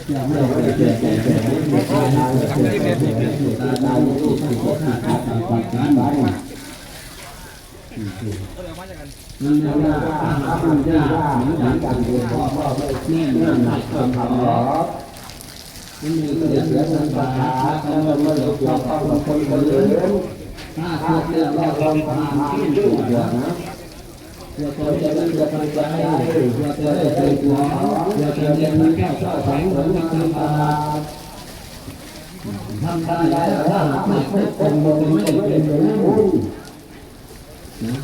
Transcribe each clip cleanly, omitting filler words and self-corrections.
อย่าไม่ได้แก่ไม่ตายตายตายที่ที่โคตรขาดปัดการบ้านนั่นแหละถ้ามันยากเหมือนกันคือพ่อไม่เนี่ยนั่นหนักความทำหรอมันมีเสียสัญญาแล้วมันไม่ยอมเอาคนอื่นถ้าเกิดเราลองทำที่ถูกอย่างนะเราจะได้จะไปใจเราจะได้ใจหัวเราจะเรียนรู้แก้วเจ้าแสงเหมือนกันทำได้แล้วถ้าไม่คงมันไม่ได้เป็นเหมือน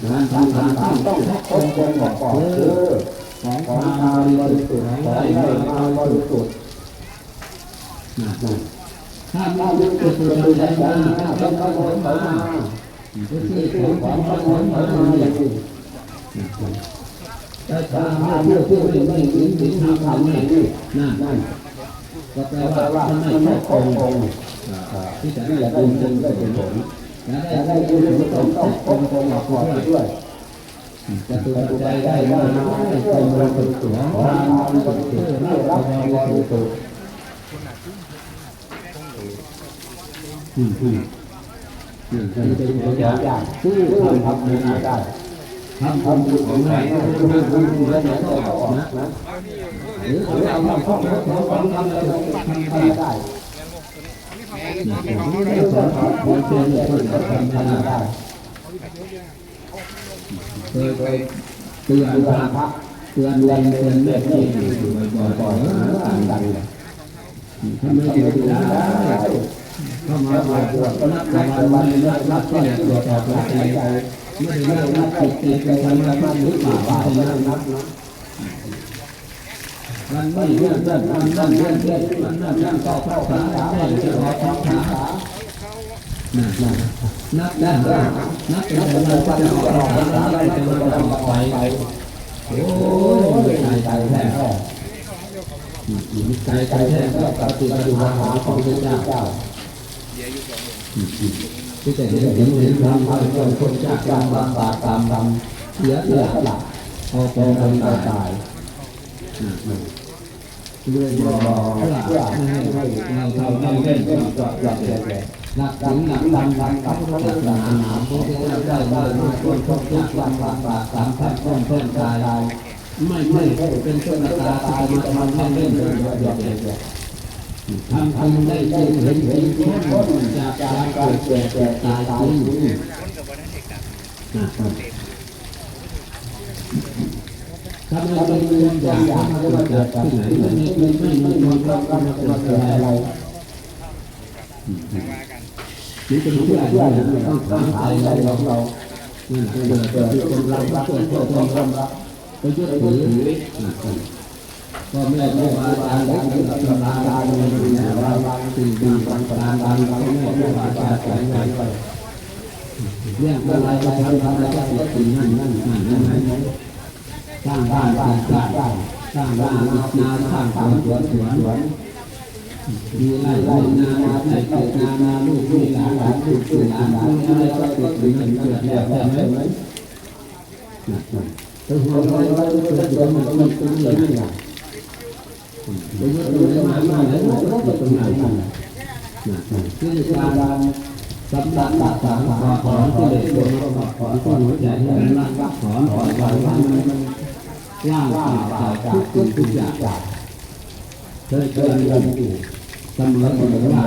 งานทำต้องคงบอกของทางบริสุทธิ์ของได้มาบริสุทธิ์ถ้าไม่รู้จุดใจมาถ้าเป็นขโมยมาที่ของขโมยมาอย่างนี้แต่ถ้าผู้ไม่ถึงทำนี่นั่นก็แปลว่ามันไม่คงที่จะได้บุญได้ผลจะได้บุญต้องคงออกมาด้วยจะตัวใจได้มาให้คงเราเป็นตัวความบริสุทธิ์รับความบริสุทธิ์เป็นตัวอย่างที่ทำบุญได้ทำบุญของไหนบุญแล้วจะต้องออกนะหรือเอาทำของทำอะไรได้ไม่สอนบุญเป็นคนทำได้เคยเตือนพระเตือนแรงเตือนเม็ดนี่บ่อยๆต่างๆทำไม่ได้เข้ามาบวชก็นับวันนับก็เนี่ยตรวจสอบใจไม่ได้นับจิตเป็นธรรมะหรือเปล่าไม่ได้นับมันไม่เรื่องนั่นมันนั่นก็เข้าขาได้จะรอเข้าขานับได้นับเป็นเราก็จะออกขาได้จะเราจะออกไปโอ้ยใจแท้ใจแท้ก็ปฏิบัติหาของพระเจ้าที่จะเห็นทำให้คนจากการบำบัดตามเสียหลักพอเป็นคนตายเรื่องรอเพื่อให้เราทำเล่นจอดนักถึงนักดังกับพระศาสนาพระที่ได้มาคนทุกวันบาป3 พันต้นกายไม่เป็นต้นตาที่จะมาทำเล่นทำได้เห็นพ้นจากการเกิดแก่ตายจริงถ้าไม่เป็นอย่างมันจะเกิดที่ไหนไม่มีความรักมันจะเกิดอะไรนี่เป็นเพื่อนต้องทำใจของเราเกิดเป็นเรารักเกิดความรักไปยึดถือก็ไม่ได้ว่าการได้กับธรรมดาเลยนะว่าสิ่งดีการดังเขาไม่ได้ว่าการแต่งงานไปเรื่องอะไรทำอะไรก็ติดสิ่งนั่นสร้างบ้านสร้างนาสร้างสวนมีไร่นาใส่เกิดนาลูกหลานอะไรก็ติดสิ่งนั้นเกิดแล้วได้ไหมตัวหัวเราตัวมันเป็นเลยนี่ตัวมันมาไหนมันก็ตรงไหนคือการสำลักต่างๆถอนที่เด็กโดนถอนที่หัวใจให้มันละถอนมันว่างจากทุกอย่างเคยกันอยู่เสมอ